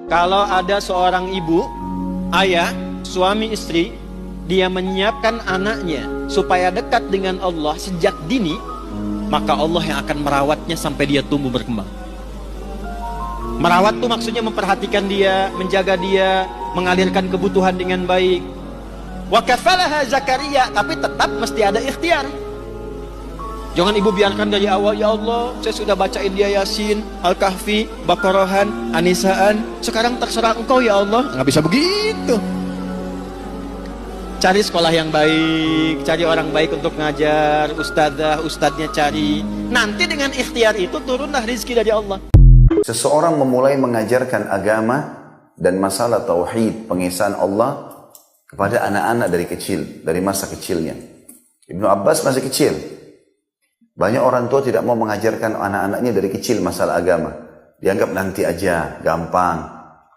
Kalau ada seorang ibu, ayah, suami istri, dia menyiapkan anaknya supaya dekat dengan Allah sejak dini, maka Allah yang akan merawatnya sampai dia tumbuh berkembang. Merawat tuh maksudnya memperhatikan dia, menjaga dia, mengalirkan kebutuhan dengan baik. Wa kafalaha Zakaria, tapi tetap mesti ada ikhtiar. Jangan ibu biarkan dari awal, ya Allah, saya sudah bacain dia Yasin, Al-Kahfi, Baqarahan, Anisaan, sekarang terserah engkau ya Allah. Nggak bisa begitu. Cari sekolah yang baik, cari orang baik untuk ngajar, ustadznya cari. Nanti dengan ikhtiar itu turunlah rezeki dari Allah. Seseorang memulai mengajarkan agama dan masalah tauhid, pengesahan Allah kepada anak-anak dari kecil, dari masa kecilnya. Ibnu Abbas masih kecil. Banyak orang tua tidak mau mengajarkan anak-anaknya dari kecil masalah agama. Dianggap nanti aja, gampang.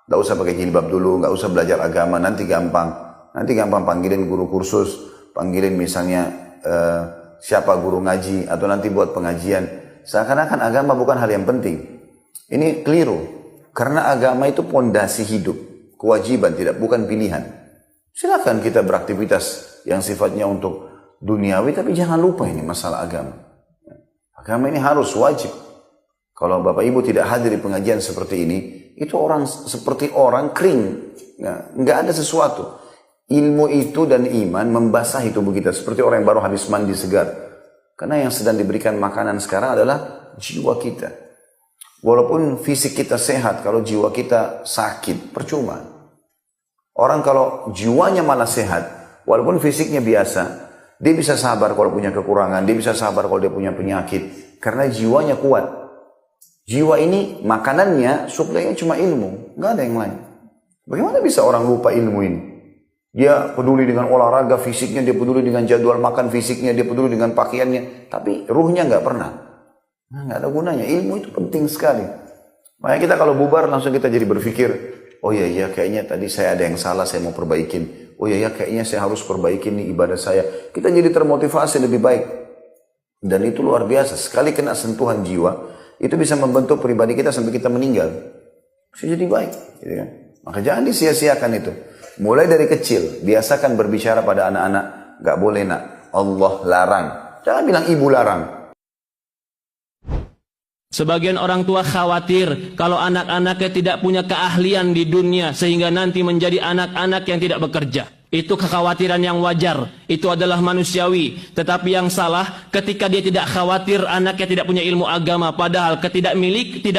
Gak usah pakai jilbab dulu, gak usah belajar agama, nanti gampang. Nanti gampang panggilin guru kursus, panggilin misalnya siapa guru ngaji, atau nanti buat pengajian. Seakan-akan agama bukan hal yang penting. Ini keliru. Karena agama itu pondasi hidup, kewajiban, bukan pilihan. Silakan kita beraktivitas yang sifatnya untuk duniawi, tapi jangan lupa ini masalah agama. Agama ini harus wajib. Kalau bapak ibu tidak hadir di pengajian seperti ini, itu orang seperti orang kering. Nggak ada sesuatu. Ilmu itu dan iman membasahi tubuh kita. Seperti orang yang baru habis mandi segar. Karena yang sedang diberikan makanan sekarang adalah jiwa kita. Walaupun fisik kita sehat, kalau jiwa kita sakit, percuma. Orang kalau jiwanya malah sehat, walaupun fisiknya biasa, dia bisa sabar kalau punya kekurangan, dia bisa sabar kalau dia punya penyakit. Karena jiwanya kuat. Jiwa ini makanannya, suplainya cuma ilmu. Nggak ada yang lain. Bagaimana bisa orang lupa ilmu ini? Dia peduli dengan olahraga fisiknya, dia peduli dengan jadwal makan fisiknya, dia peduli dengan pakaiannya. Tapi ruhnya nggak pernah. Nah, nggak ada gunanya. Ilmu itu penting sekali. Makanya kita kalau bubar langsung kita jadi berpikir, oh iya kayaknya tadi saya ada yang salah, saya mau perbaikin. Oh iya kayaknya saya harus perbaikin nih ibadah saya. Kita jadi termotivasi lebih baik. Dan itu luar biasa. Sekali kena sentuhan jiwa, itu bisa membentuk pribadi kita sampai kita meninggal. Bisa jadi baik. Gitu kan? Maka jangan disia-siakan itu. Mulai dari kecil, biasakan berbicara pada anak-anak. Gak boleh nak, Allah larang. Jangan bilang ibu larang. Sebagian orang tua khawatir kalau anak-anaknya tidak punya keahlian di dunia sehingga nanti menjadi anak-anak yang tidak bekerja. Itu kekhawatiran yang wajar, itu adalah manusiawi. Tetapi yang salah ketika dia tidak khawatir anaknya tidak punya ilmu agama, padahal tidak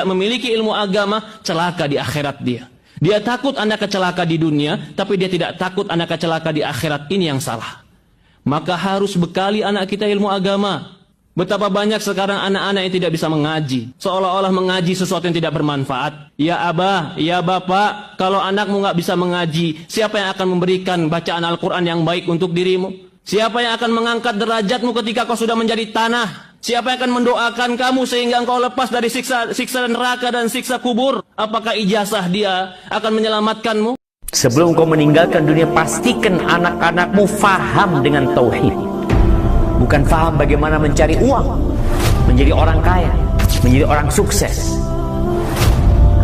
memiliki ilmu agama, celaka di akhirat dia. Dia takut anaknya celaka di dunia, tapi dia tidak takut anaknya celaka di akhirat. Ini yang salah. Maka harus bekali anak kita ilmu agama. Betapa banyak sekarang anak-anak yang tidak bisa mengaji. Seolah-olah mengaji sesuatu yang tidak bermanfaat. Ya abah, ya bapak, kalau anakmu nggak bisa mengaji, siapa yang akan memberikan bacaan Al-Quran yang baik untuk dirimu? Siapa yang akan mengangkat derajatmu ketika kau sudah menjadi tanah? Siapa yang akan mendoakan kamu sehingga engkau lepas dari siksa neraka dan siksa kubur? Apakah ijazah dia akan menyelamatkanmu? Sebelum kau meninggalkan dunia, pastikan anak-anakmu faham dengan tauhid. Bukan faham bagaimana mencari uang, menjadi orang kaya, menjadi orang sukses.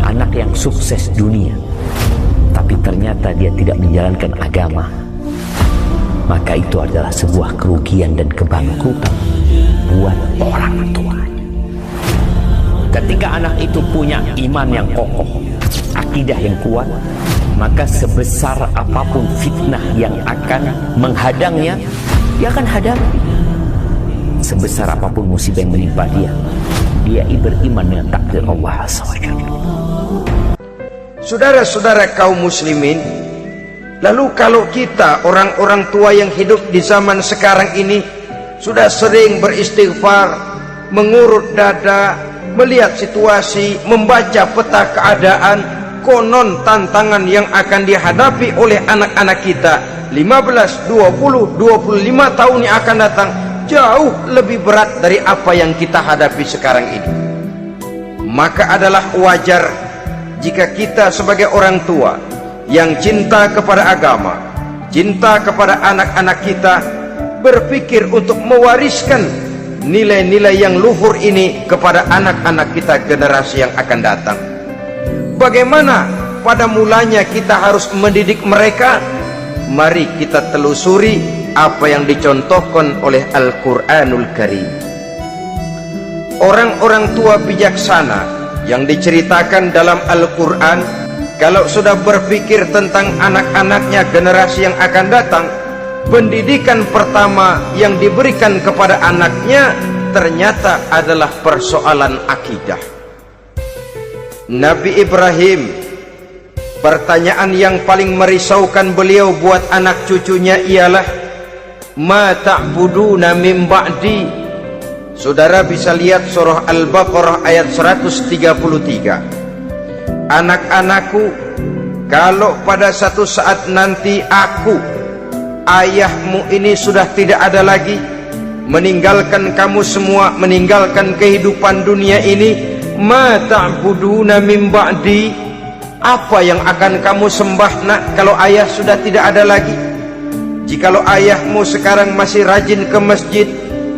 Anak yang sukses dunia, tapi ternyata dia tidak menjalankan agama, maka itu adalah sebuah kerugian dan kebangkrutan buat orang tuanya. Ketika anak itu punya iman yang kokoh, akidah yang kuat, maka sebesar apapun fitnah yang akan menghadangnya, dia akan hadapi. Sebesar apapun musibah yang menimpa dia beriman dengan takdir Allah SWT. Saudara-saudara kaum muslimin, lalu kalau kita orang-orang tua yang hidup di zaman sekarang ini sudah sering beristighfar, mengurut dada, melihat situasi, membaca peta keadaan, konon tantangan yang akan dihadapi oleh anak-anak kita 15, 20, 25 tahun yang akan datang jauh lebih berat dari apa yang kita hadapi sekarang ini. Maka adalah wajar jika kita sebagai orang tua yang cinta kepada agama, cinta kepada anak-anak kita, berpikir untuk mewariskan nilai-nilai yang luhur ini kepada anak-anak kita generasi yang akan datang. bagaimana pada mulanya kita harus mendidik mereka? Mari kita telusuri apa yang dicontohkan oleh Al-Quranul Karim. Orang-orang tua bijaksana yang diceritakan dalam Al-Quran, kalau sudah berpikir tentang anak-anaknya, generasi yang akan datang, pendidikan pertama yang diberikan kepada anaknya ternyata adalah persoalan akidah. Nabi Ibrahim, pertanyaan yang paling merisaukan beliau buat anak cucunya ialah, ma ta'buduna min ba'di. Saudara bisa lihat surah Al-Baqarah ayat 133. Anak-anakku, kalau pada satu saat nanti aku, ayahmu ini sudah tidak ada lagi, meninggalkan kamu semua, meninggalkan kehidupan dunia ini, ma ta'buduna min ba'di, apa yang akan kamu sembah nak kalau ayah sudah tidak ada lagi? Jikalau ayahmu sekarang masih rajin ke masjid,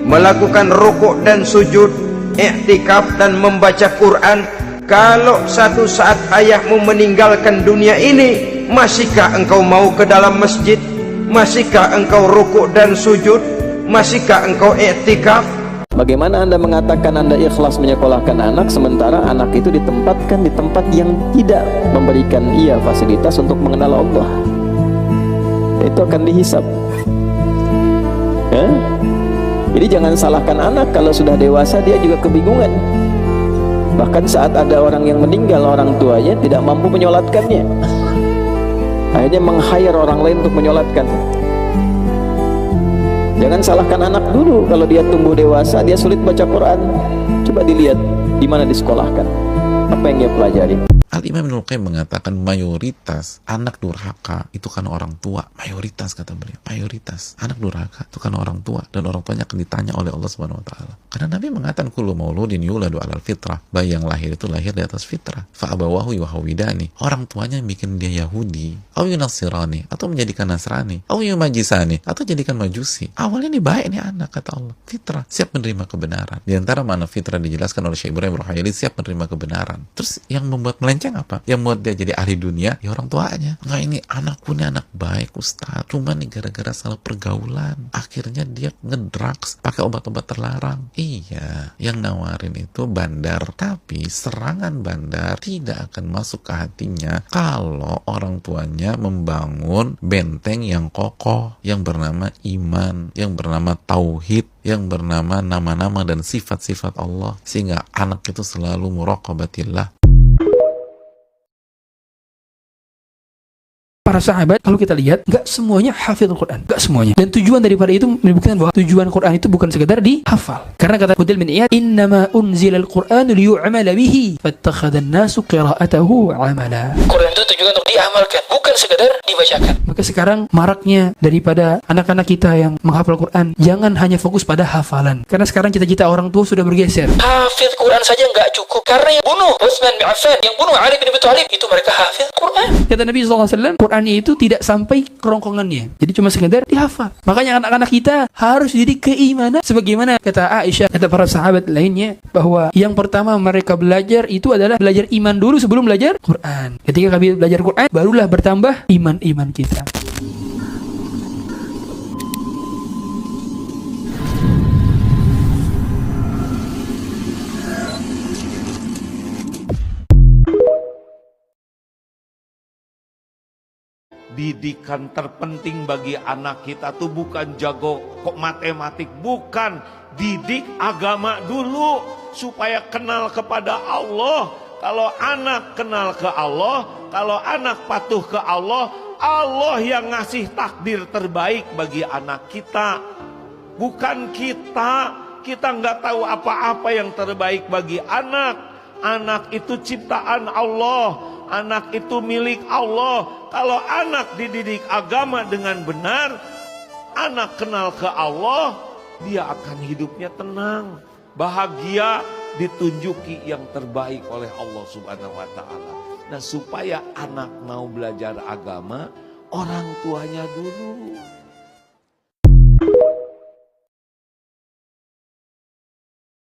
melakukan rukuk dan sujud, i'tikaf dan membaca Quran, kalau satu saat ayahmu meninggalkan dunia ini, masihkah engkau mau ke dalam masjid? Masihkah engkau rukuk dan sujud? Masihkah engkau i'tikaf? Bagaimana Anda mengatakan Anda ikhlas menyekolahkan anak, sementara anak itu ditempatkan di tempat yang tidak memberikan ia fasilitas untuk mengenal Allah? Itu akan dihisab. Ya? Jadi jangan salahkan anak, kalau sudah dewasa dia juga kebingungan. Bahkan saat ada orang yang meninggal, orang tuanya tidak mampu menyolatkannya, akhirnya meng-hire orang lain untuk menyolatkan. Jangan salahkan anak dulu, kalau dia tumbuh dewasa dia sulit baca Quran. Coba dilihat di mana disekolahkan, apa yang dia pelajari. Al-Imam Ibnul Qayyim mengatakan mayoritas anak durhaka itu karena orang tua. Mayoritas, kata beliau, mayoritas anak durhaka itu karena orang tua, dan orang tuanya akan ditanya oleh Allah Subhanahu wa taala. Karena Nabi mengatakan kullu mauludin yuladu 'alal fitrah, bayi yang lahir itu lahir di atas fitrah. Fa abawahu yuhawidani, orang tuanya bikin dia Yahudi, au yunasirani, atau menjadikan Nasrani, au yumajisani, atau jadikan Majusi. Awalnya ini baik nih anak, kata Allah, fitrah, siap menerima kebenaran. Di antara makna fitrah dijelaskan oleh Syekh Ibrahim Ruhaili, siap menerima kebenaran. Terus yang membuat melenceng apa? Yang membuat dia jadi ahli dunia, ya orang tuanya. Nggak, ini anakku ini anak baik Ustaz, cuma nih gara-gara salah pergaulan, akhirnya dia ngedrugs, pakai obat-obat terlarang. Iya, yang nawarin itu bandar, tapi serangan bandar tidak akan masuk ke hatinya kalau orang tuanya membangun benteng yang kokoh, yang bernama iman, yang bernama tauhid, yang bernama nama-nama dan sifat-sifat Allah, sehingga anak itu selalu muraqabatillah. Para sahabat, kalau kita lihat, nggak semuanya hafidhul Quran, nggak semuanya. Dan tujuan daripada itu menunjukkan bahwa tujuan Quran itu bukan sekedar dihafal. Karena kata Fudayl bin Iyad, innama unzilal Qur'anu liyu'mala bihi, fattakhadhan nasu qira'atahu 'amala. Quran itu tujuan untuk diamalkan, bukan sekedar dibacakan. Maka sekarang maraknya daripada anak-anak kita yang menghafal Quran, jangan hanya fokus pada hafalan. Karena sekarang cita-cita orang tua sudah bergeser. Hafidh Quran saja nggak cukup, karena yang bunuh Utsman bin Affan, yang bunuh Ali bin Abi Thalib, itu mereka hafidh Quran. Kata Nabi SAW, Quran itu tidak sampai kerongkongannya, jadi cuma sekedar dihafal. Makanya anak-anak kita harus dididik keimanan, sebagaimana kata Aisyah, kata para sahabat lainnya, bahwa yang pertama mereka belajar itu adalah belajar iman dulu sebelum belajar Quran. Ketika kami belajar Quran, barulah bertambah iman kita. Didikan terpenting bagi anak kita tuh bukan jago kok matematik, bukan. Didik agama dulu supaya kenal kepada Allah. Kalau anak kenal ke Allah, kalau anak patuh ke Allah, Allah yang ngasih takdir terbaik bagi anak kita, bukan kita. Kita nggak tahu apa-apa yang terbaik bagi anak. Anak itu ciptaan Allah, anak itu milik Allah. Kalau anak dididik agama dengan benar, anak kenal ke Allah, dia akan hidupnya tenang, bahagia, ditunjuki yang terbaik oleh Allah Subhanahu wa taala. Nah, supaya anak mau belajar agama, orang tuanya dulu